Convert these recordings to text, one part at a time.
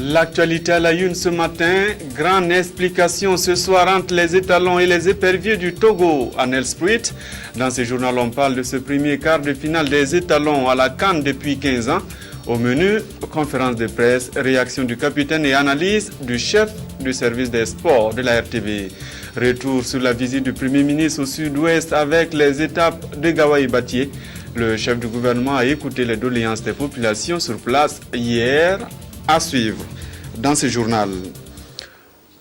L'actualité à la une ce matin, grande explication ce soir entre les étalons et les éperviers du Togo à Nelspruit. Dans ce journal, on parle de ce premier quart de finale des étalons à la CAN depuis 15 ans. Au menu, conférence de presse, réaction du capitaine et analyse du chef du service des sports de la RTV. Retour sur la visite du Premier ministre au sud-ouest avec les étapes de Gawaï-Batié. Le chef du gouvernement a écouté les doléances des populations sur place hier. À suivre dans ce journal.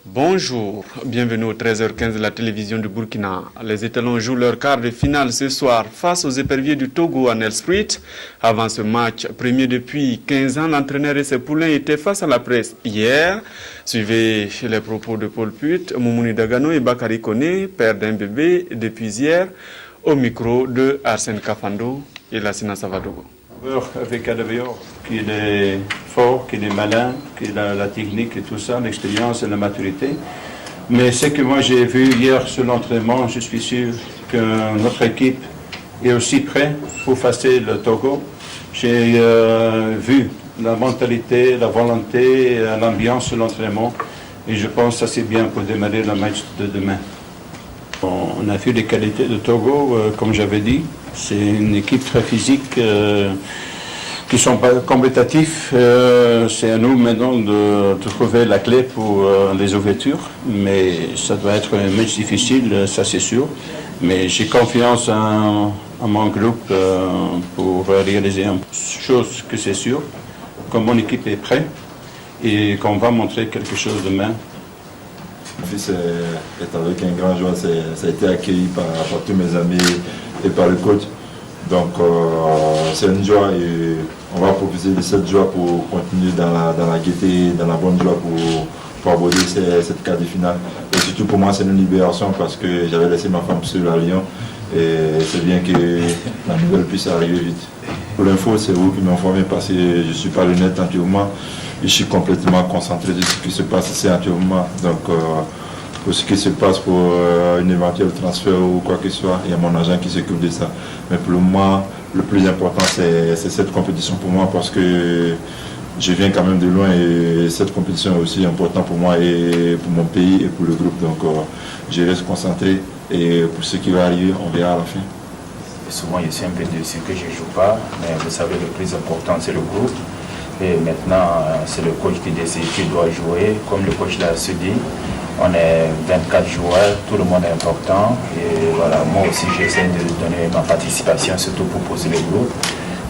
Bonjour, bienvenue au 13h15 de la télévision du Burkina. Les étalons jouent leur quart de finale ce soir face aux éperviers du Togo à Nelspruit. Avant ce match, premier depuis 15 ans, l'entraîneur et ses poulains étaient face à la presse hier. Suivez les propos de Paul Put, Moumouni Dagano et Bakary Koné, père d'un bébé depuis hier, au micro de Arsène Kafando et Lassina Savadogo. Avec Adebayor, qu'il est fort, qu'il est malin, qu'il a la technique et tout ça, l'expérience et la maturité. Mais ce que moi j'ai vu hier sur l'entraînement, je suis sûr que notre équipe est aussi prête pour passer le Togo. J'ai vu la mentalité, la volonté, l'ambiance sur l'entraînement et je pense que ça c'est bien pour démarrer le match de demain. On a vu les qualités de Togo, comme j'avais dit. C'est une équipe très physique qui sont pas compétitifs. C'est à nous maintenant de trouver la clé pour les ouvertures. Mais ça doit être un match difficile, ça c'est sûr. Mais j'ai confiance en mon groupe pour réaliser une chose que c'est sûr, que mon équipe est prête et qu'on va montrer quelque chose demain. Mon fils est avec un grand joueur, ça a été accueilli par tous mes amis et par le coach. Donc c'est une joie et on va profiter de cette joie pour continuer dans la gaieté, dans la bonne joie pour aborder cette quart de finale. Et surtout pour moi c'est une libération parce que j'avais laissé ma femme seule à Lyon et c'est bien que la nouvelle puisse arriver vite. Pour l'info, c'est vous qui m'informez parce que je ne suis pas le net entièrement. Je suis complètement concentré sur ce qui se passe ici entièrement. Donc, pour ce qui se passe pour un éventuel transfert ou quoi que ce soit, il y a mon agent qui s'occupe de ça. Mais pour le moment, le plus important, c'est cette compétition pour moi parce que je viens quand même de loin et cette compétition est aussi importante pour moi et pour mon pays et pour le groupe. Donc, je reste concentré et pour ce qui va arriver, on verra à la fin. Souvent, je suis un peu déçu que je ne joue pas, mais vous savez, le plus important, c'est le groupe. Et maintenant, c'est le coach qui décide qui doit jouer. Comme le coach l'a dit, on est 24 joueurs, tout le monde est important. Et voilà, moi aussi, j'essaie de donner ma participation, surtout pour poser le groupe.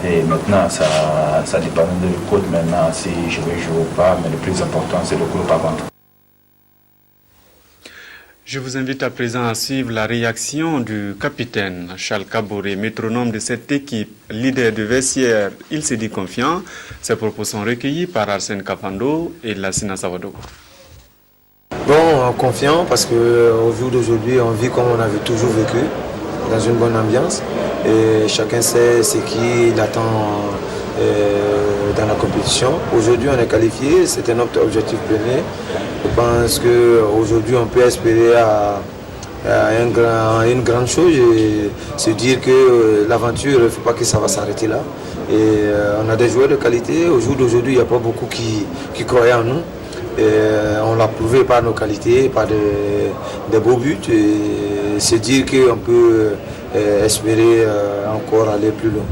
Et maintenant, ça dépend de le coach maintenant, si je vais jouer ou pas. Mais le plus important, c'est le groupe avant tout. Je vous invite à présent à suivre la réaction du capitaine Charles Kaboré, métronome de cette équipe, leader de vestiaire. Il s'est dit confiant. Ses propos sont recueillis par Arsène Kafando et Lassina Savadogo. Bon, confiant parce qu'au jour d'aujourd'hui, on vit comme on avait toujours vécu, dans une bonne ambiance. Et chacun sait ce qu'il attend dans la compétition. Aujourd'hui, on est qualifié, c'était notre objectif premier. Je pense qu'aujourd'hui, on peut espérer à une grande chose et se dire que l'aventure, il ne faut pas que ça va s'arrêter là. Et on a des joueurs de qualité. Au jour d'aujourd'hui, il n'y a pas beaucoup qui croyaient en nous. Et on l'a prouvé par nos qualités, par des beaux buts. Et se dire qu'on peut espérer encore aller plus loin.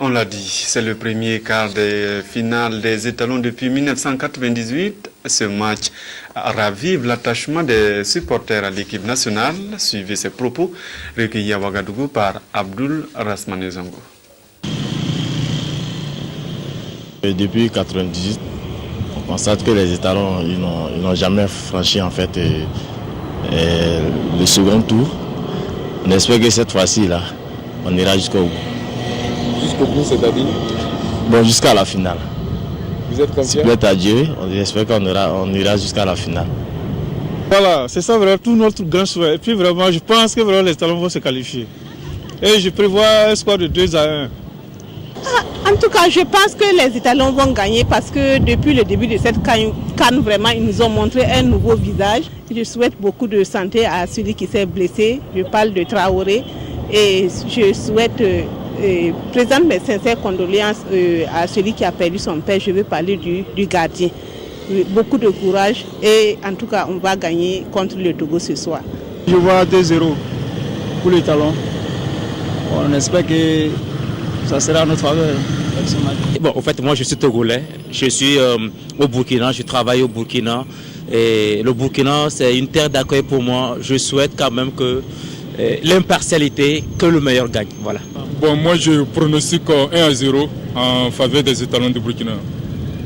On l'a dit, c'est le premier quart de finale des étalons depuis 1998. Ce match ravive l'attachement des supporters à l'équipe nationale. Suivez ces propos recueillis à Ouagadougou par Abdoul Rasmane Zango. Depuis 1998, on constate que les étalons ils n'ont jamais franchi en fait le second tour. On espère que cette fois-ci là, on ira jusqu'au bout. Jusqu'au bout, c'est-à-dire? Bon, jusqu'à la finale. Vous êtes confiant? Plaît à Dieu, on espère qu'on ira jusqu'à la finale. Voilà, c'est ça vraiment tout notre grand souhait. Et puis vraiment, je pense que vraiment les étalons vont se qualifier. Et je prévois un score de 2-1. En tout cas, je pense que les étalons vont gagner parce que depuis le début de cette CAN, vraiment, ils nous ont montré un nouveau visage. Je souhaite beaucoup de santé à celui qui s'est blessé. Je parle de Traoré et je souhaite présente mes sincères condoléances à celui qui a perdu son père. Je veux parler du gardien. Beaucoup de courage et en tout cas, on va gagner contre le Togo ce soir. Je vois 2-0 pour les talons. On espère que ça sera à notre faveur. Bon, en fait, moi je suis togolais. Je suis au Burkina, je travaille au Burkina. Et le Burkina, c'est une terre d'accueil pour moi. Je souhaite quand même que l'impartialité, que le meilleur gagne. Voilà. Bon, moi je pronostique 1-0 en faveur des étalons de Burkina.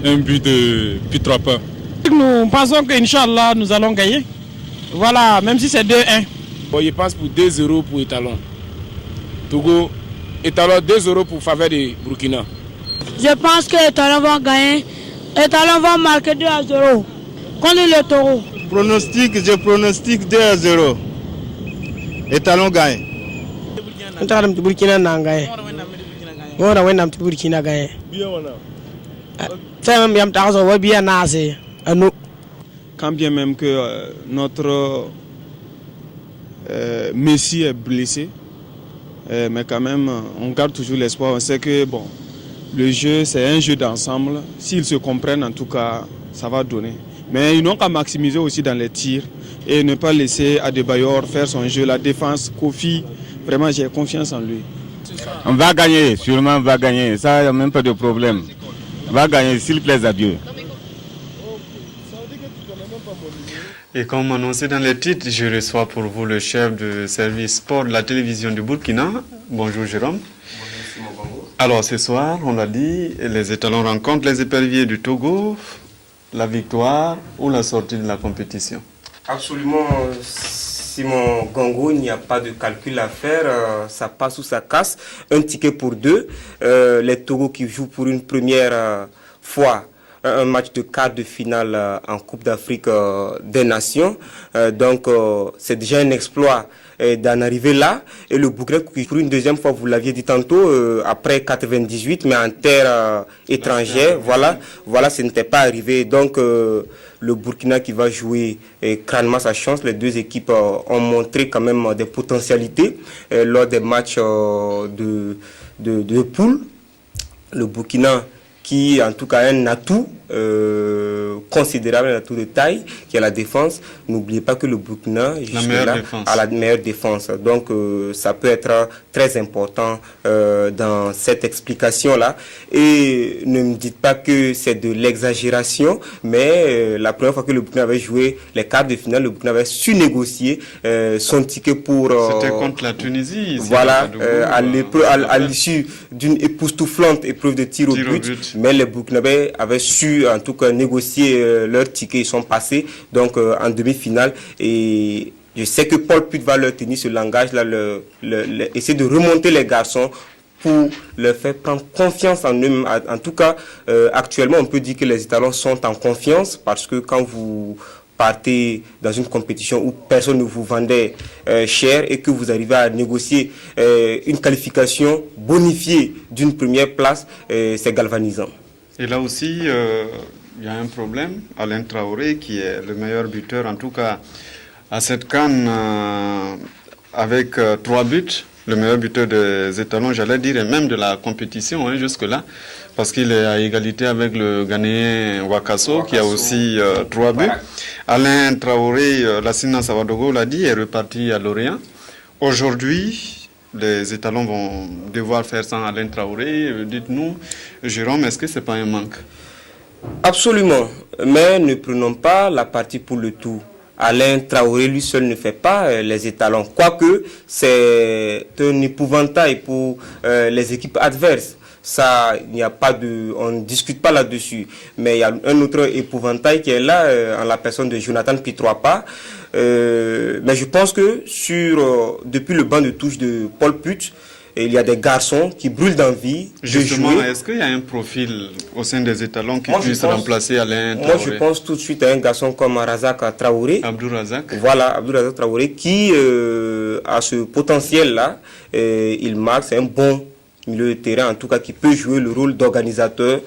Un but de Pitrapa. Nous pensons qu'Inch'Allah, nous allons gagner. Voilà, même si c'est 2-1. Bon, je pense pour 2-0 pour étalon. Togo, étalon 2-0 pour faveur de Burkina. Je pense que les étalons vont gagner. Les étalons vont marquer 2-0 contre le Taureau. Je pronostique 2-0. Étalon gagne. Étalon de Burkina n'a gagné. On a un petit Burkina gagné. Quand bien même que notre Messi est blessé, mais quand même on garde toujours l'espoir. On sait que bon, le jeu c'est un jeu d'ensemble. S'ils se comprennent, en tout cas, ça va donner. Mais ils n'ont qu'à maximiser aussi dans les tirs et ne pas laisser Adebayor faire son jeu. La défense, Kofi, vraiment j'ai confiance en lui. On va gagner, sûrement on va gagner. Ça, il n'y a même pas de problème. On va gagner, s'il plaît à Dieu. Et comme annoncé dans les titres, je reçois pour vous le chef de service sport de la télévision du Burkina. Bonjour Jérôme. Alors ce soir, on l'a dit, les étalons rencontrent les éperviers du Togo. La victoire ou la sortie de la compétition? Absolument, Simon Gongo, il n'y a pas de calcul à faire, ça passe ou ça casse. Un ticket pour deux. Les Togo qui jouent pour une première fois un match de quart de finale en Coupe d'Afrique des Nations. Donc c'est déjà un exploit d'en arriver là. Et le Burkina, pour une deuxième fois, vous l'aviez dit tantôt, après 98, mais en terre étrangère, voilà, ce n'était pas arrivé. Donc le Burkina qui va jouer crânement sa chance. Les deux équipes ont montré quand même des potentialités lors des matchs de poule. Le Burkina qui en tout cas a un atout considérable, un atout de taille, qui est la défense. N'oubliez pas que le Burkina a la meilleure défense. Donc ça peut être très important dans cette explication-là. Et ne me dites pas que c'est de l'exagération, mais la première fois que le Burkina avait joué les quarts de finale, le Burkina avait su négocier son ticket pour... C'était contre la Tunisie. Voilà, à l'issue d'une époustouflante épreuve de tir au but. Mais les Burkinabés avaient su en tout cas négocier leur ticket, ils sont passés donc en demi-finale et je sais que Paul Put va leur tenir ce langage-là, essayer de remonter les garçons pour leur faire prendre confiance en eux. En tout cas, actuellement on peut dire que les Italiens sont en confiance parce que quand vous partez dans une compétition où personne ne vous vendait cher et que vous arrivez à négocier une qualification bonifiée d'une première place, c'est galvanisant. Et là aussi, il y a un problème. Alain Traoré, qui est le meilleur buteur, en tout cas à cette CAN, avec 3 buts, le meilleur buteur des étalons, j'allais dire, et même de la compétition jusque-là, parce qu'il est à égalité avec le Ghanéen Wakaso, qui a aussi 3 buts. Alain Traoré, Lassina Savadogo l'a dit, est reparti à Lorient. Aujourd'hui, les étalons vont devoir faire sans Alain Traoré. Dites-nous, Jérôme, est-ce que ce n'est pas un manque? Absolument, mais ne prenons pas la partie pour le tout. Alain Traoré, lui seul, ne fait pas les étalons. Quoique, c'est un épouvantail pour les équipes adverses. Ça, il n'y a pas on ne discute pas là-dessus. Mais il y a un autre épouvantail qui est là, en la personne de Jonathan Pitroapa. Mais je pense que depuis le banc de touche de Paul Put, il y a des garçons qui brûlent d'envie de jouer. Est-ce qu'il y a un profil au sein des étalons qui puisse remplacer Alain Traoré? Moi, je pense tout de suite à un garçon comme Razak Traoré. Abdou Razak. Voilà, Abdou Razak Traoré qui a ce potentiel-là. Il marque, c'est un bon milieu de terrain, en tout cas, qui peut jouer le rôle d'organisateur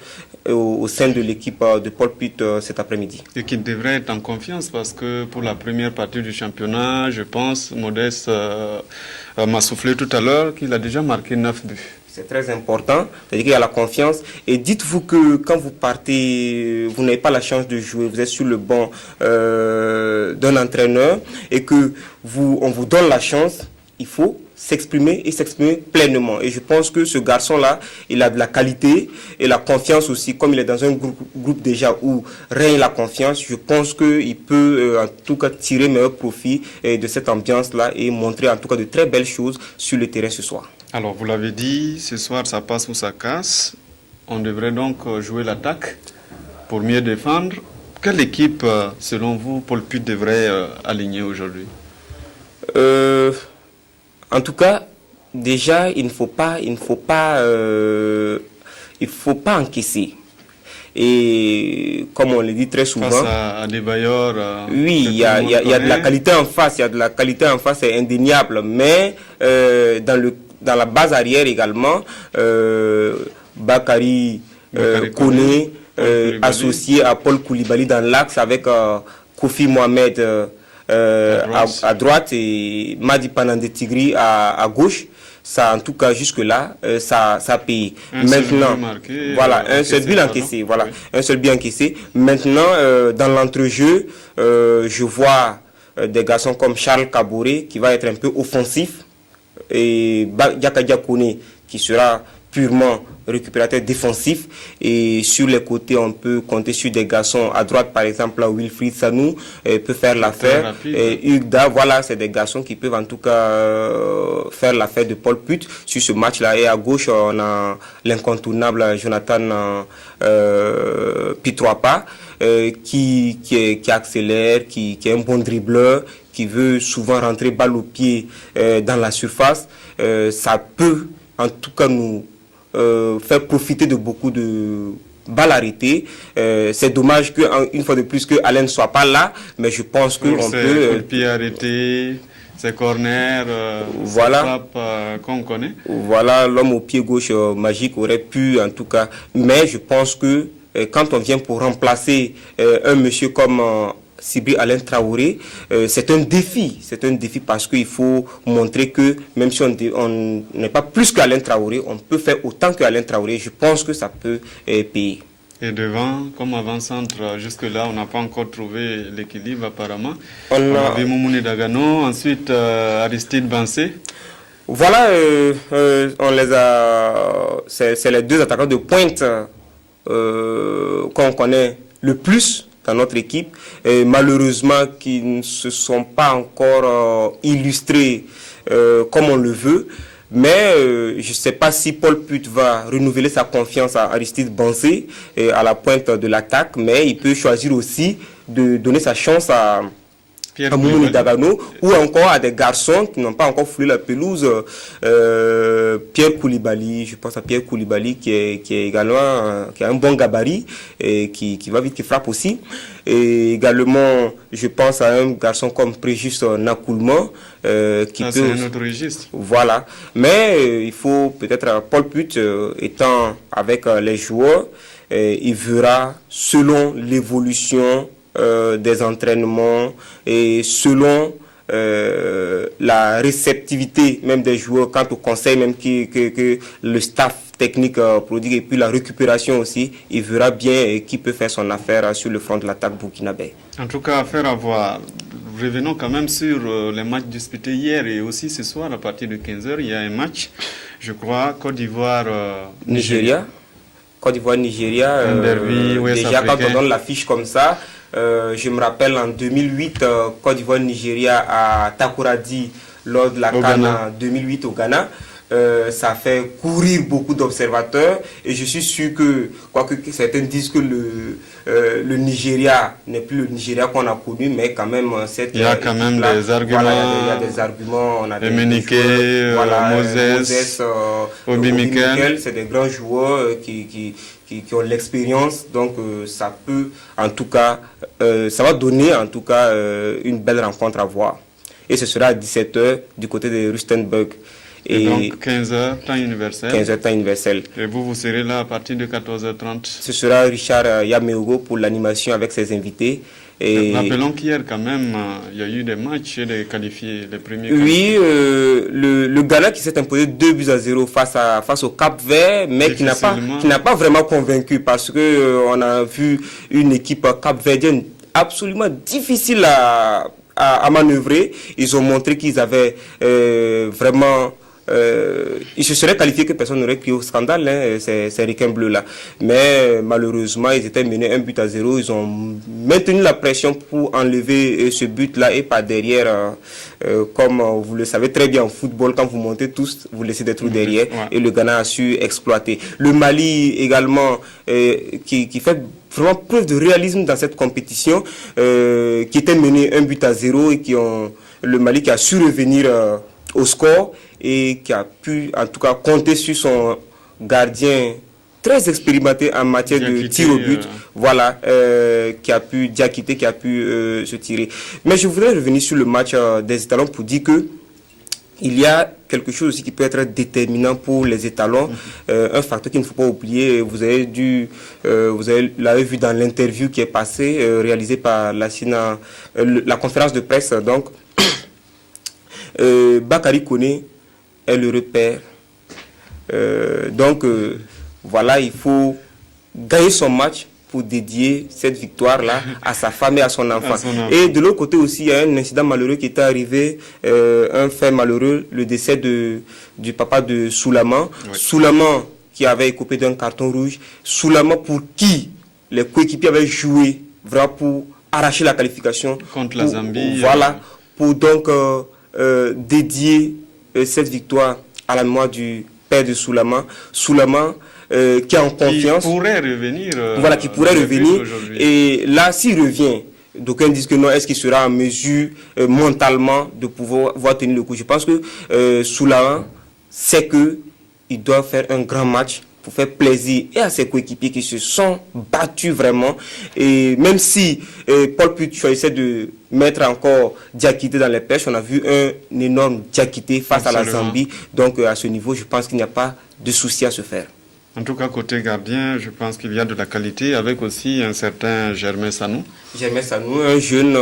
au sein de l'équipe de Paul Put cet après-midi. Et qui devrait être en confiance parce que pour la première partie du championnat, je pense, Modeste m'a soufflé tout à l'heure qu'il a déjà marqué 9 buts. C'est très important, c'est-à-dire qu'il y a la confiance. Et dites-vous que quand vous partez, vous n'avez pas la chance de jouer, vous êtes sur le banc d'un entraîneur et que on vous donne la chance, il faut s'exprimer et s'exprimer pleinement. Et je pense que ce garçon-là, il a de la qualité et la confiance aussi. Comme il est dans un groupe déjà où règne la confiance, je pense qu'il peut en tout cas tirer meilleur profit de cette ambiance-là et montrer en tout cas de très belles choses sur le terrain ce soir. Alors, vous l'avez dit, ce soir, ça passe ou ça casse. On devrait donc jouer l'attaque pour mieux défendre. Quelle équipe, selon vous, Paul Put devrait aligner aujourd'hui? En tout cas, déjà, il ne faut pas encaisser. Et comme on le dit très souvent, face à des bailleurs, oui, il y a de la qualité en face, c'est indéniable. Mais dans la base arrière également, Bakary Koné, associé à Paul Koulibaly dans l'axe avec Kofi Mohamed à droite et Madi Panandé Tigri à gauche. Ça, en tout cas, jusque-là, ça paye. Maintenant, voilà, un seul but encaissé. Voilà, un seul but encaissé. Maintenant, dans l'entrejeu, je vois des garçons comme Charles Kabouré qui va être un peu offensif et Diaka Diakone qui sera purement récupérateur défensif, et sur les côtés on peut compter sur des garçons à droite, par exemple Wilfried Sanou peut faire l'affaire, et Ugda, voilà, c'est des garçons qui peuvent en tout cas faire l'affaire de Paul Put sur ce match là. Et à gauche on a l'incontournable Jonathan Pitroapa qui accélère, qui est un bon dribbleur, qui veut souvent rentrer balle au pied dans la surface. Ça peut en tout cas nous faire profiter de beaucoup de balles arrêtées. C'est dommage qu'une fois de plus que Alain ne soit pas là, mais je pense qu'on peut... le pied arrêté, ses corners, voilà, frappes qu'on connaît. Voilà, l'homme au pied gauche magique aurait pu en tout cas. Mais je pense que quand on vient pour remplacer un monsieur comme... Sibri Alain Traoré, c'est un défi parce qu'il faut montrer que même si on n'est pas plus qu'Alain Traoré, on peut faire autant qu'Alain Traoré. Je pense que ça peut payer. Et devant, comme avant-centre, jusque-là, on n'a pas encore trouvé l'équilibre apparemment. On avait Moumouni Dagano, ensuite Aristide Bansé. Voilà, on les a. C'est les deux attaquants de pointe qu'on connaît le plus dans notre équipe, et malheureusement qui ne se sont pas encore illustrés comme on le veut. Mais je ne sais pas si Paul Put va renouveler sa confiance à Aristide Bansé à la pointe de l'attaque, mais il peut choisir aussi de donner sa chance à Moumouni Dagano, ou encore à des garçons qui n'ont pas encore foulé la pelouse. Pierre Koulibaly, je pense à Pierre Koulibaly qui est également qui a un bon gabarit et qui va vite, qui frappe aussi. Et également, je pense à un garçon comme Préjus Nakoulman qui peut... c'est un autre registre. Voilà. Mais il faut peut-être, Paul Put étant avec les joueurs, il verra selon l'évolution des entraînements et selon la réceptivité même des joueurs quant au conseil même que le staff technique prodigue, et puis la récupération aussi, il verra bien qui peut faire son affaire sur le front de l'attaque burkinabé. En tout cas, affaire à voir. Revenons quand même sur les matchs disputés hier et aussi ce soir à partir de 15h. Il y a un match, je crois, Côte d'Ivoire-Nigeria. Côte d'Ivoire-Nigeria, déjà quand on donne l'affiche comme ça, je me rappelle en 2008, Côte d'Ivoire-Nigeria à Takoradi lors de la CAN en 2008 au Ghana. Ça fait courir beaucoup d'observateurs et je suis sûr que, quoique certains disent que le Nigeria n'est plus le Nigeria qu'on a connu, mais quand même il y a quand même des arguments. Voilà, il y a des arguments. On a Emenike, Moses, Obi Mikel, c'est des grands joueurs qui ont l'expérience, donc ça peut en tout cas, ça va donner en tout cas une belle rencontre à voir. Et ce sera à 17h du côté de Rustenburg. Et donc 15h, temps universel. 15h, temps universel. Et vous serez là à partir de 14h30. Ce sera Richard Yameogo pour l'animation avec ses invités. Et rappelons qu'hier, quand même, il y a eu des matchs des qualifiés, les premiers. Oui, le Ghana qui s'est imposé 2-0 face au Cap-Vert, mais qui n'a pas vraiment convaincu parce que on a vu une équipe cap-verdienne absolument difficile à manœuvrer. Ils ont montré qu'ils avaient vraiment... ils se seraient qualifiés que personne n'aurait crié au scandale, hein, ces requins bleus-là. Mais malheureusement, ils étaient menés 1-0. Ils ont maintenu la pression pour enlever ce but-là et pas derrière. Comme vous le savez très bien en football, quand vous montez tous, vous laissez des trous derrière. Ouais. Et le Ghana a su exploiter. Le Mali également, qui fait vraiment preuve de réalisme dans cette compétition, qui était mené 1-0 et le Mali qui a su revenir au score et qui a pu en tout cas compter sur son gardien très expérimenté en matière de tir au but, voilà, qui a pu se tirer. Mais je voudrais revenir sur le match des étalons pour dire que il y a quelque chose aussi qui peut être déterminant pour les étalons, un facteur qu'il ne faut pas oublier. Vous l'avez vu dans l'interview qui est passée, réalisée par la conférence de presse. Donc, Bakary Koné est le repère. Voilà, il faut gagner son match pour dédier cette victoire-là à sa femme et à son enfant. Et de l'autre côté aussi, il y a un incident malheureux qui est arrivé, un fait malheureux, le décès du papa de Soulaman. Oui. Soulaman qui avait écopé d'un carton rouge. Soulaman pour qui les coéquipiers avaient joué vraiment pour arracher la qualification. Contre la Zambie. Voilà, pour donc dédier cette victoire à la mémoire du père de Soulaman. Soulaman qui est en confiance. Qui pourrait revenir. Qui pourrait revenir. Et là, s'il revient, d'aucuns disent que non, est-ce qu'il sera en mesure mentalement de pouvoir tenir le coup? Je pense que Soulaman sait qu'il doit faire un grand match pour faire plaisir et à ses coéquipiers qui se sont battus vraiment. Et même si Paul Puit choisissait de mettre encore Diakité dans les pêches, on a vu un énorme Diakité face à la Zambie. Donc à ce niveau, je pense qu'il n'y a pas de souci à se faire. En tout cas, côté gardien, je pense qu'il y a de la qualité, avec aussi un certain Germain Sanou. Germain Sanou, un jeune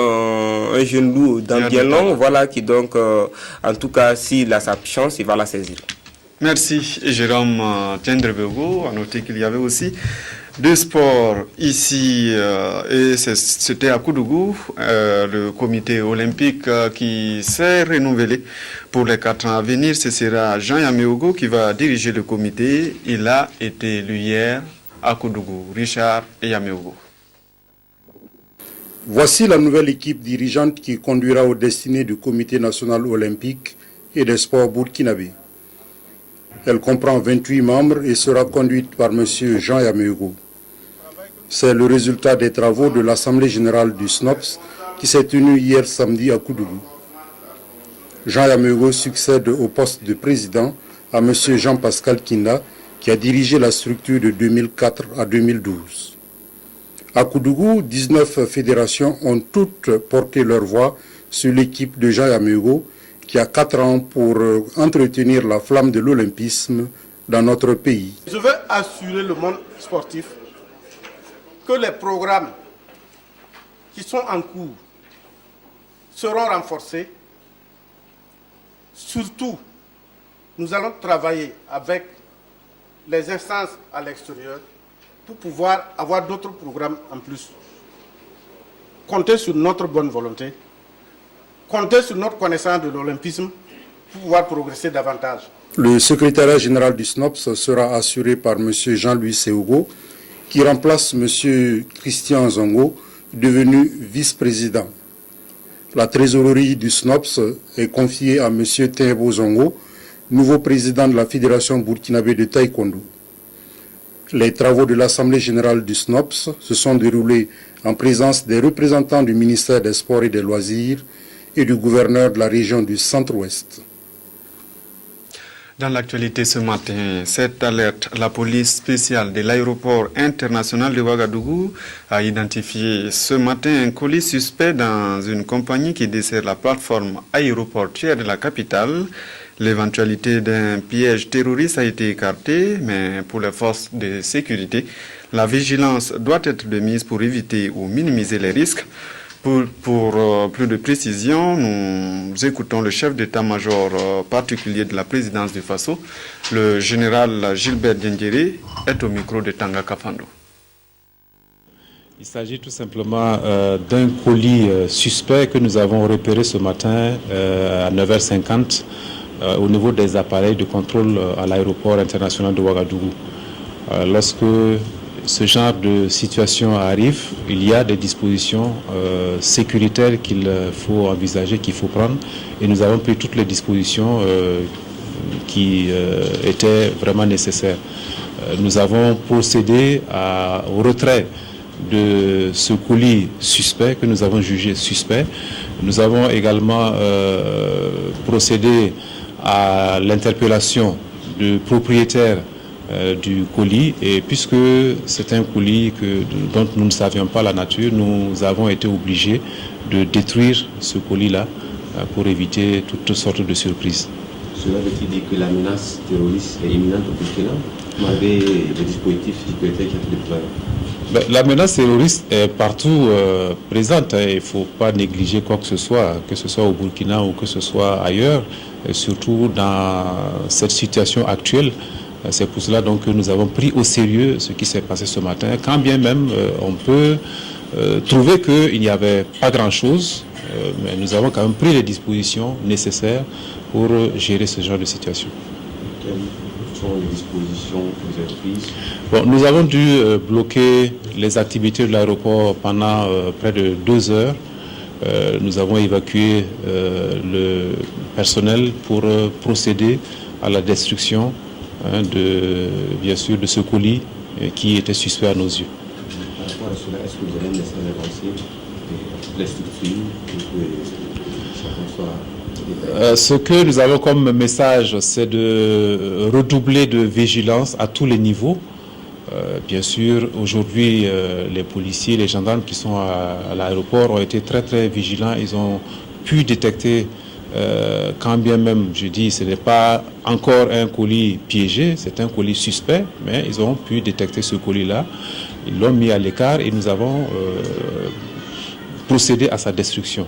loup d'Ambielon, voilà, qui donc, en tout cas, s'il a sa chance, il va la saisir. Merci, Jérôme Tiendrebego. À noter qu'il y avait aussi deux sports ici, et c'était à Koudougou, le comité olympique qui s'est renouvelé pour les 4 ans à venir. Ce sera Jean Yameogo qui va diriger le comité. Il a été élu hier à Koudougou. Richard et Yameogo. Voici la nouvelle équipe dirigeante qui conduira aux destinées du comité national olympique et des sports burkinabé. Elle comprend 28 membres et sera conduite par M. Jean Yameogo. C'est le résultat des travaux de l'Assemblée générale du SNOPS qui s'est tenue hier samedi à Koudougou. Jean Yameogo succède au poste de président à M. Jean-Pascal Kinda qui a dirigé la structure de 2004 à 2012. À Koudougou, 19 fédérations ont toutes porté leur voix sur l'équipe de Jean Yameogo qui a 4 ans pour entretenir la flamme de l'olympisme dans notre pays. Je veux assurer le monde sportif que les programmes qui sont en cours seront renforcés. Surtout, nous allons travailler avec les instances à l'extérieur pour pouvoir avoir d'autres programmes en plus. Comptez sur notre bonne volonté, comptez sur notre connaissance de l'olympisme pour pouvoir progresser davantage. Le secrétariat général du SNOPS sera assuré par M. Jean-Louis Seougo, qui remplace M. Christian Zongo, devenu vice-président. La trésorerie du SNOPS est confiée à M. Thébo Zongo, nouveau président de la Fédération burkinabé de taekwondo. Les travaux de l'Assemblée générale du SNOPS se sont déroulés en présence des représentants du ministère des Sports et des Loisirs et du gouverneur de la région du Centre-Ouest. Dans l'actualité ce matin, cette alerte, la police spéciale de l'aéroport international de Ouagadougou a identifié ce matin un colis suspect dans une compagnie qui dessert la plateforme aéroportuaire de la capitale. L'éventualité d'un piège terroriste a été écartée, mais pour les forces de sécurité, la vigilance doit être de mise pour éviter ou minimiser les risques. Pour plus de précision, nous écoutons le chef d'état-major particulier de la présidence du Faso, le général Gilbert Diendéré, est au micro de Tanga Kafando. Il s'agit tout simplement d'un colis suspect que nous avons repéré ce matin à 9h50 au niveau des appareils de contrôle à l'aéroport international de Ouagadougou. Lorsque ce genre de situation arrive, il y a des dispositions sécuritaires qu'il faut envisager, qu'il faut prendre, et nous avons pris toutes les dispositions qui étaient vraiment nécessaires. Nous avons procédé au retrait de ce colis suspect que nous avons jugé suspect. Nous avons également procédé à l'interpellation du propriétaire du colis, et puisque c'est un colis dont nous ne savions pas la nature, nous avons été obligés de détruire ce colis-là pour éviter toutes sortes de surprises. Cela veut-il dire que la menace terroriste est imminente au Burkina, malgré les dispositifs sécuritaires qui ont été déployés? La menace terroriste est partout présente. Il ne faut pas négliger quoi que ce soit au Burkina ou que ce soit ailleurs, et surtout dans cette situation actuelle. C'est pour cela donc que nous avons pris au sérieux ce qui s'est passé ce matin, quand bien même on peut trouver qu'il n'y avait pas grand-chose, mais nous avons quand même pris les dispositions nécessaires pour gérer ce genre de situation. Quelles sont les dispositions que vous avez prises? Nous avons dû bloquer les activités de l'aéroport pendant près de 2 heures. Nous avons évacué le personnel pour procéder à la destruction bien sûr de ce colis qui était suspect à nos yeux. Par rapport à cela, est-ce que vous avez un message avancé de les structures pour que chacun soit... Ce que nous avons comme message, c'est de redoubler de vigilance à tous les niveaux. Bien sûr, aujourd'hui, les policiers, les gendarmes qui sont à l'aéroport ont été très très vigilants. Ils ont pu détecter, quand bien même, je dis, ce n'est pas encore un colis piégé, c'est un colis suspect, mais ils ont pu détecter ce colis-là. Ils l'ont mis à l'écart et nous avons procédé à sa destruction.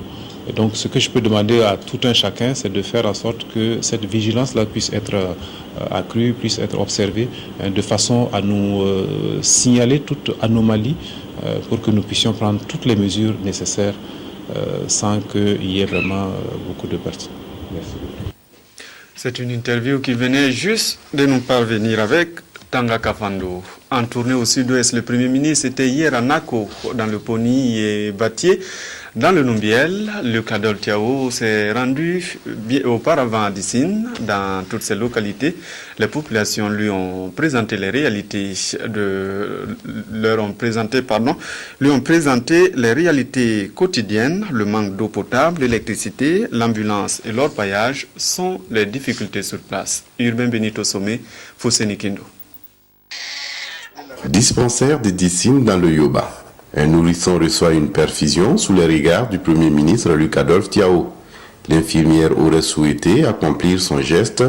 Et donc, ce que je peux demander à tout un chacun, c'est de faire en sorte que cette vigilance-là puisse être accrue, puisse être observée, de façon à nous signaler toute anomalie pour que nous puissions prendre toutes les mesures nécessaires sans qu'il y ait vraiment beaucoup de pertes. Merci. C'est une interview qui venait juste de nous parvenir avec Tanga Kafando. En tournée au sud-ouest, le Premier ministre était hier à Nako, dans le Poni et Batié. Dans le Numbiel, le Kadol Tiao s'est rendu auparavant à Dissine. Dans toutes ces localités, les populations lui ont présenté les réalités lui ont présenté les réalités quotidiennes. Le manque d'eau potable, l'électricité, l'ambulance et l'orpaillage sont les difficultés sur place. Urbain Benito Sommet, Fousseni Kindo. Dispensaire de Dissine dans le Yoba. Un nourrisson reçoit une perfusion sous les regards du Premier ministre Luc-Adolphe Tiao. L'infirmière aurait souhaité accomplir son geste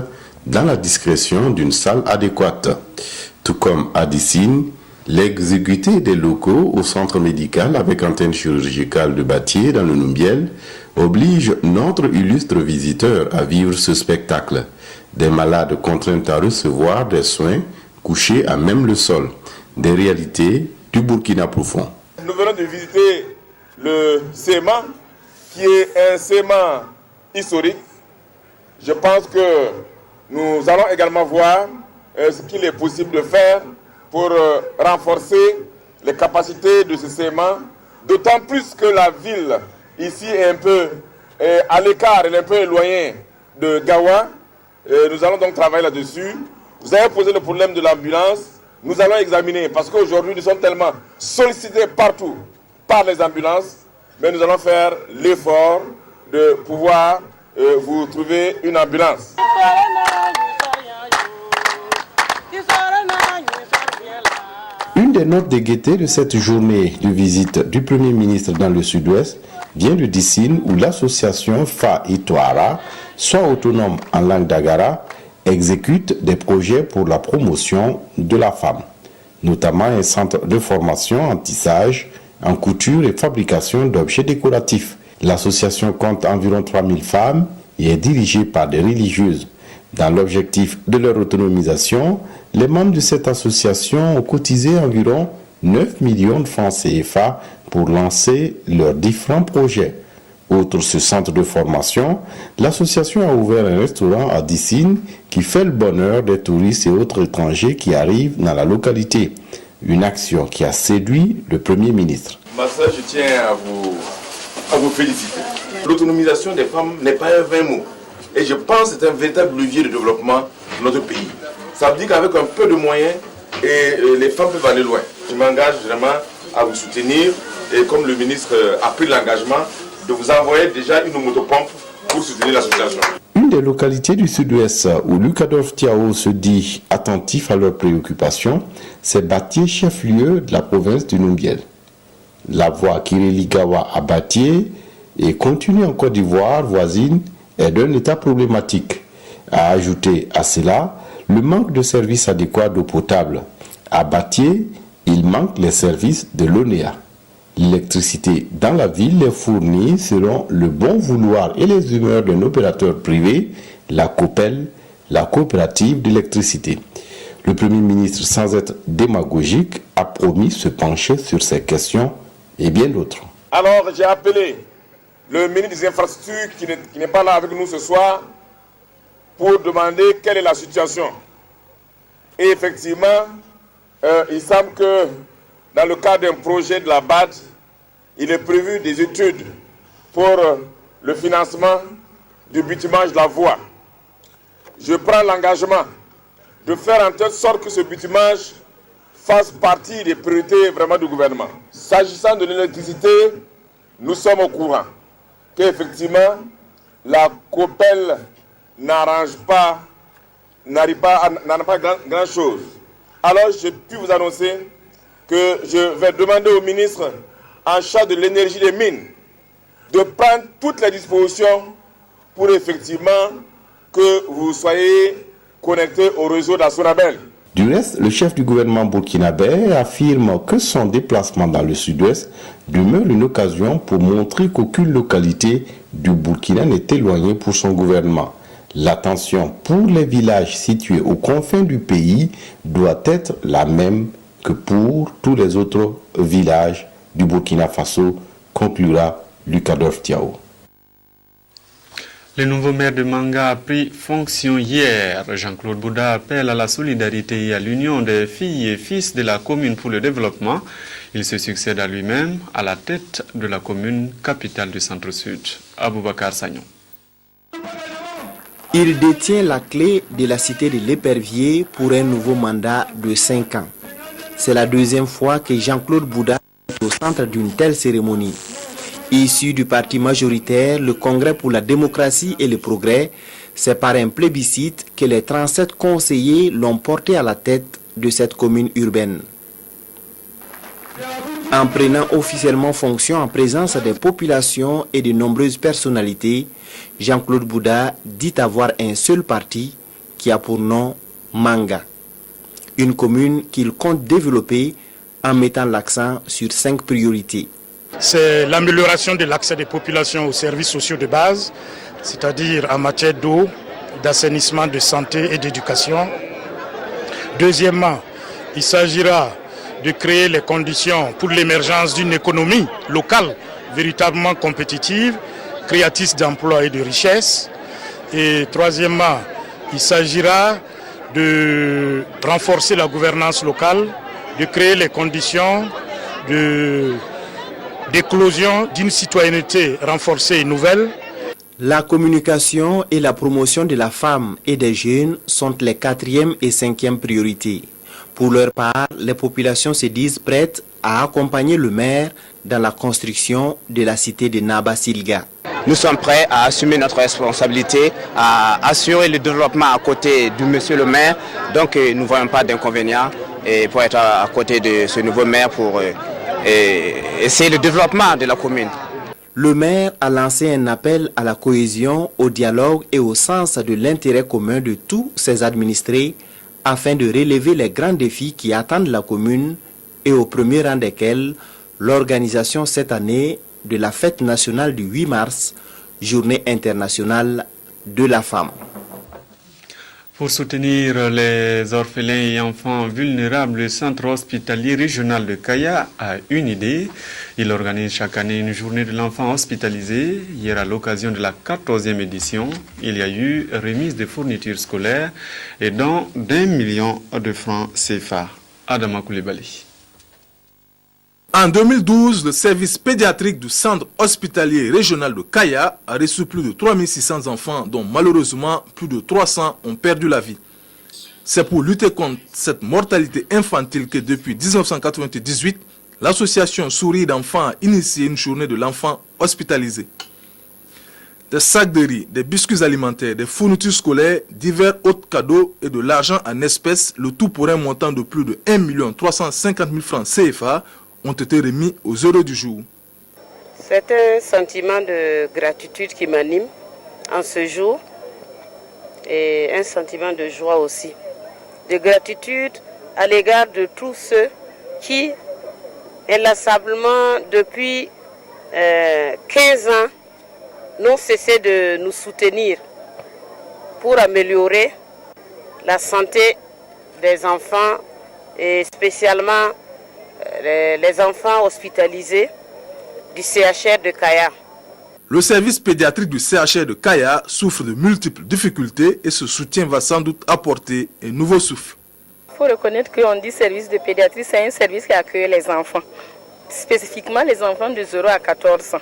dans la discrétion d'une salle adéquate. Tout comme à Dissine, l'exiguïté des locaux au centre médical avec antenne chirurgicale de Batié dans le Numbiel oblige notre illustre visiteur à vivre ce spectacle. Des malades contraints à recevoir des soins couchés à même le sol. Des réalités du Burkina profond. Nous venons de visiter le CEMA, qui est un CEMA historique. Je pense que nous allons également voir ce qu'il est possible de faire pour renforcer les capacités de ce CEMA, d'autant plus que la ville ici est un peu à l'écart, elle est un peu éloignée de Gawa. Nous allons donc travailler là-dessus. Vous avez posé le problème de l'ambulance. Nous allons examiner, parce qu'aujourd'hui nous sommes tellement sollicités partout par les ambulances, mais nous allons faire l'effort de pouvoir vous trouver une ambulance. Une des notes de gaieté de cette journée de visite du Premier ministre dans le sud-ouest vient de Dissine, où l'association Fa Itouara, soit autonome en langue d'Agara, exécute des projets pour la promotion de la femme, notamment un centre de formation en tissage en couture et fabrication d'objets décoratifs. L'association compte environ 3000 femmes et est dirigée par des religieuses. Dans l'objectif de leur autonomisation, les membres de cette association ont cotisé environ 9 millions de francs CFA pour lancer leurs différents projets. Outre ce centre de formation, l'association a ouvert un restaurant à Dissine qui fait le bonheur des touristes et autres étrangers qui arrivent dans la localité. Une action qui a séduit le Premier ministre. Ma soeur, je tiens à vous féliciter. L'autonomisation des femmes n'est pas un vain mot. Et je pense que c'est un véritable levier de développement de notre pays. Ça veut dire qu'avec un peu de moyens, les femmes peuvent aller loin. Je m'engage vraiment à vous soutenir. Et comme le ministre a pris l'engagement de vous envoyer déjà une motopompe pour soutenir l'association. Une des localités du sud-ouest où Lucas-Adolphe Thiaw se dit attentif à leurs préoccupations, c'est Batié, chef-lieu de la province du Numbiel. La voie qui relie Gawa à Batié et continue en Côte d'Ivoire voisine est d'un état problématique. À ajouter à cela le manque de services adéquats d'eau potable. À Batié, il manque les services de l'ONEA. L'électricité dans la ville est fournie selon le bon vouloir et les humeurs d'un opérateur privé, la COPEL, la coopérative d'électricité. Le Premier ministre, sans être démagogique, a promis se pencher sur ces questions et bien d'autres. Alors j'ai appelé le ministre des Infrastructures qui n'est pas là avec nous ce soir pour demander quelle est la situation. Et effectivement, il semble que dans le cadre d'un projet de la BAD, il est prévu des études pour le financement du bitumage de la voie. Je prends l'engagement de faire en telle sorte que ce bitumage fasse partie des priorités vraiment du gouvernement. S'agissant de l'électricité, nous sommes au courant qu'effectivement, la COPEL n'arrive pas grand-chose. Alors, je puis vous annoncer que je vais demander au ministre en charge de l'énergie des mines de prendre toutes les dispositions pour effectivement que vous soyez connectés au réseau d'Assurabel. Du reste, le chef du gouvernement burkinabé affirme que son déplacement dans le sud-ouest demeure une occasion pour montrer qu'aucune localité du Burkina n'est éloignée pour son gouvernement. L'attention pour les villages situés aux confins du pays doit être la même que pour tous les autres villages du Burkina Faso, conclura Lucas-Adolphe Thiaw. Le nouveau maire de Manga a pris fonction hier. Jean-Claude Bouda appelle à la solidarité et à l'union des filles et fils de la commune pour le développement. Il se succède à lui-même à la tête de la commune capitale du Centre-Sud. Aboubakar Sagnon. Il détient la clé de la cité de l'Épervier pour un nouveau mandat de 5 ans. C'est la deuxième fois que Jean-Claude Bouda est au centre d'une telle cérémonie. Issu du parti majoritaire, le Congrès pour la démocratie et le progrès, c'est par un plébiscite que les 37 conseillers l'ont porté à la tête de cette commune urbaine. En prenant officiellement fonction en présence des populations et de nombreuses personnalités, Jean-Claude Bouda dit avoir un seul parti qui a pour nom Manga. Une commune qu'il compte développer en mettant l'accent sur 5 priorités. C'est l'amélioration de l'accès des populations aux services sociaux de base, c'est-à-dire en matière d'eau, d'assainissement, de santé et d'éducation. Deuxièmement, il s'agira de créer les conditions pour l'émergence d'une économie locale véritablement compétitive, créatrice d'emplois et de richesses. Et troisièmement, il s'agira de renforcer la gouvernance locale, de créer les conditions d'éclosion d'une citoyenneté renforcée et nouvelle. La communication et la promotion de la femme et des jeunes sont les 4e et 5e priorités. Pour leur part, les populations se disent prêtes à accompagner le maire dans la construction de la cité de Naba Silga. Nous sommes prêts à assumer notre responsabilité, à assurer le développement à côté du monsieur le maire. Donc nous ne voyons pas d'inconvénient pour être à côté de ce nouveau maire pour essayer le développement de la commune. Le maire a lancé un appel à la cohésion, au dialogue et au sens de l'intérêt commun de tous ses administrés afin de relever les grands défis qui attendent la commune et au premier rang desquels l'organisation cette année de la fête nationale du 8 mars, journée internationale de la femme. Pour soutenir les orphelins et enfants vulnérables, le centre hospitalier régional de Kaya a une idée. Il organise chaque année une journée de l'enfant hospitalisé. Hier, à l'occasion de la 14e édition, il y a eu remise de fournitures scolaires et don d'1 million de francs CFA. Adama Koulibaly. En 2012, le service pédiatrique du centre hospitalier régional de Kaya a reçu plus de 3600 enfants, dont malheureusement plus de 300 ont perdu la vie. C'est pour lutter contre cette mortalité infantile que depuis 1998, l'association Sourire d'enfants a initié une journée de l'enfant hospitalisé. Des sacs de riz, des biscuits alimentaires, des fournitures scolaires, divers autres cadeaux et de l'argent en espèces, le tout pour un montant de plus de 1 350 000 francs CFA, ont été remis aux heureux du jour. C'est un sentiment de gratitude qui m'anime en ce jour et un sentiment de joie aussi. De gratitude à l'égard de tous ceux qui, inlassablement depuis 15 ans, n'ont cessé de nous soutenir pour améliorer la santé des enfants et spécialement les enfants hospitalisés du CHR de Kaya. Le service pédiatrique du CHR de Kaya souffre de multiples difficultés et ce soutien va sans doute apporter un nouveau souffle. Il faut reconnaître qu'on dit service de pédiatrie, c'est un service qui accueille les enfants, spécifiquement les enfants de 0 à 14 ans.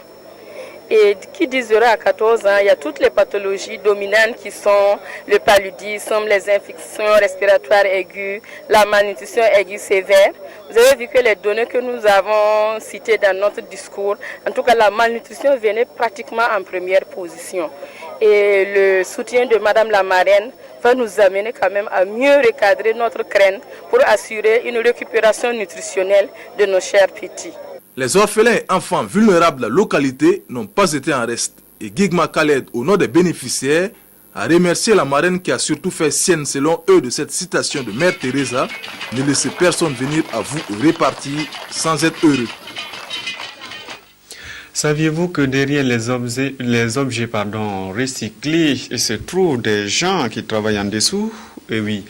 Et qui dit 0 à 14 ans, il y a toutes les pathologies dominantes qui sont le paludisme, les infections respiratoires aiguës, la malnutrition aiguë sévère. Vous avez vu que les données que nous avons citées dans notre discours, en tout cas la malnutrition venait pratiquement en première position. Et le soutien de Madame la marraine va nous amener quand même à mieux recadrer notre crène pour assurer une récupération nutritionnelle de nos chers petits. Les orphelins et enfants vulnérables de la localité n'ont pas été en reste. Et Gigma Khaled, au nom des bénéficiaires, a remercié la marraine qui a surtout fait sienne, selon eux, de cette citation de Mère Teresa: ne laissez personne venir à vous et repartir sans être heureux. Saviez-vous que derrière les objets recyclés se trouvent des gens qui travaillent en dessous? Et oui,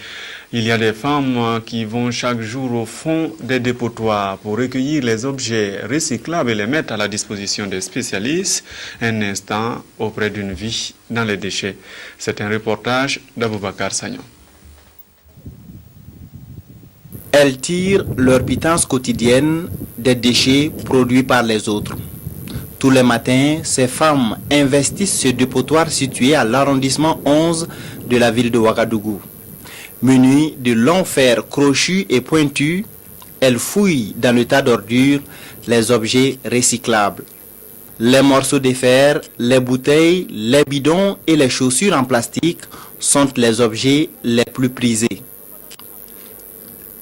il y a des femmes qui vont chaque jour au fond des dépotoirs pour recueillir les objets recyclables et les mettre à la disposition des spécialistes un instant auprès d'une vie dans les déchets. C'est un reportage d'Aboubacar Sagnon. Elles tirent leur pitance quotidienne des déchets produits par les autres. Tous les matins, ces femmes investissent ce dépotoir situé à l'arrondissement 11 de la ville de Ouagadougou. Munis de longs fers crochus et pointus, elles fouillent dans le tas d'ordures les objets recyclables. Les morceaux de fer, les bouteilles, les bidons et les chaussures en plastique sont les objets les plus prisés.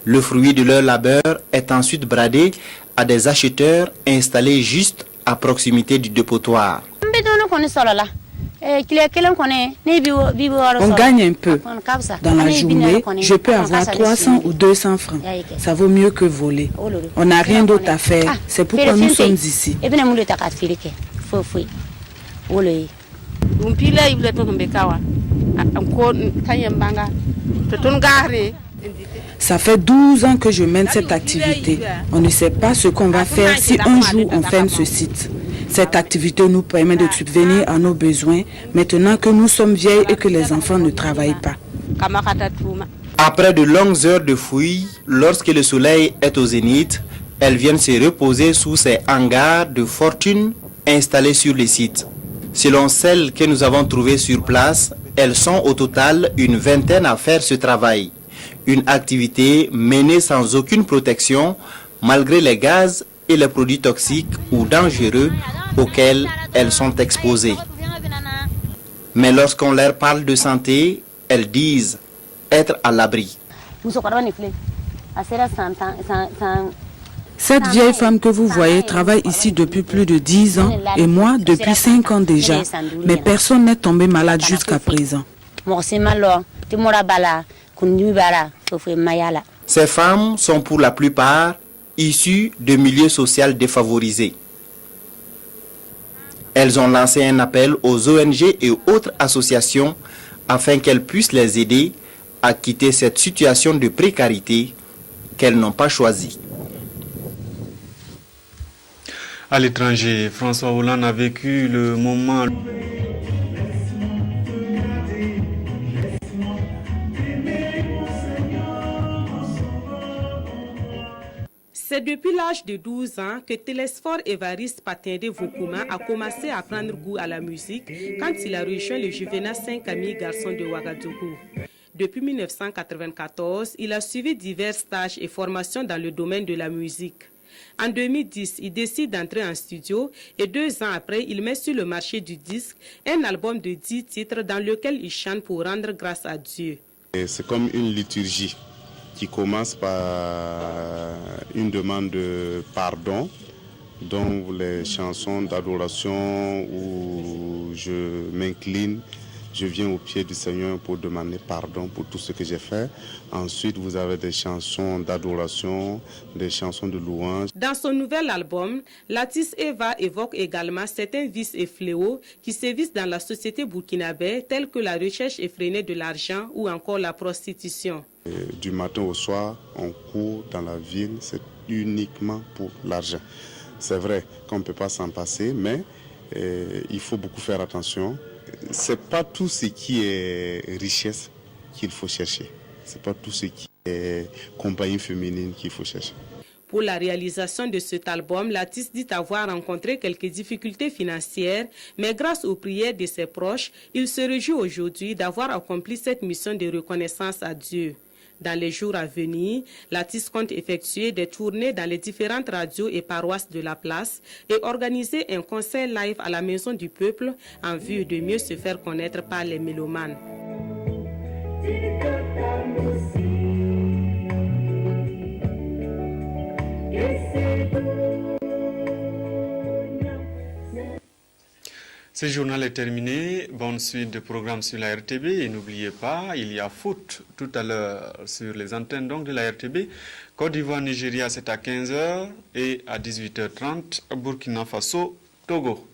Le fruit de leur labeur est ensuite bradé à des acheteurs installés juste à proximité du dépotoir. On gagne un peu. Dans la journée, je peux avoir 300 ou 200 francs. Ça vaut mieux que voler. On n'a rien d'autre à faire. C'est pourquoi nous sommes ici. Ça fait 12 ans que je mène cette activité. On ne sait pas ce qu'on va faire si un jour on ferme ce site. Cette activité nous permet de subvenir à nos besoins maintenant que nous sommes vieilles et que les enfants ne travaillent pas. Après de longues heures de fouilles, lorsque le soleil est au zénith, elles viennent se reposer sous ces hangars de fortune installés sur les sites. Selon celles que nous avons trouvées sur place, elles sont au total une vingtaine à faire ce travail. Une activité menée sans aucune protection, malgré les gaz et les produits toxiques ou dangereux auxquels elles sont exposées. Mais lorsqu'on leur parle de santé, elles disent être à l'abri. Cette vieille femme que vous voyez travaille ici depuis plus de 10 ans et moi depuis 5 ans déjà. Mais personne n'est tombé malade jusqu'à présent. Ces femmes sont pour la plupart issus de milieux sociaux défavorisés. Elles ont lancé un appel aux ONG et autres associations afin qu'elles puissent les aider à quitter cette situation de précarité qu'elles n'ont pas choisie. À l'étranger, François Hollande a vécu le moment... C'est depuis l'âge de 12 ans que Télésphore Évariste Patindé Vokuma a commencé à prendre goût à la musique quand il a rejoint le Juvénat 5 Amis Garçons de Ouagadougou. Depuis 1994, il a suivi divers stages et formations dans le domaine de la musique. En 2010, il décide d'entrer en studio et 2 ans après, il met sur le marché du disque un album de 10 titres dans lequel il chante pour rendre grâce à Dieu. C'est comme une liturgie qui commence par une demande de pardon, donc les chansons d'adoration où je m'incline, je viens au pied du Seigneur pour demander pardon pour tout ce que j'ai fait. Ensuite, vous avez des chansons d'adoration, des chansons de louange. Dans son nouvel album, l'artiste Eva évoque également certains vices et fléaux qui sévissent dans la société burkinabé, tels que la recherche effrénée de l'argent ou encore la prostitution. Du matin au soir, on court dans la ville, c'est uniquement pour l'argent. C'est vrai qu'on ne peut pas s'en passer, mais il faut beaucoup faire attention. C'est pas tout ce qui est richesse qu'il faut chercher. C'est pas tout ce qui est compagnie féminine qu'il faut chercher. Pour la réalisation de cet album, l'artiste dit avoir rencontré quelques difficultés financières, mais grâce aux prières de ses proches, il se réjouit aujourd'hui d'avoir accompli cette mission de reconnaissance à Dieu. Dans les jours à venir, l'artiste compte effectuer des tournées dans les différentes radios et paroisses de la place et organiser un concert live à la Maison du Peuple en vue de mieux se faire connaître par les mélomanes. Ce journal est terminé. Bonne suite de programmes sur la RTB. Et n'oubliez pas, il y a foot tout à l'heure sur les antennes donc de la RTB. Côte d'Ivoire-Nigeria, c'est à 15h et à 18h30, Burkina Faso, Togo.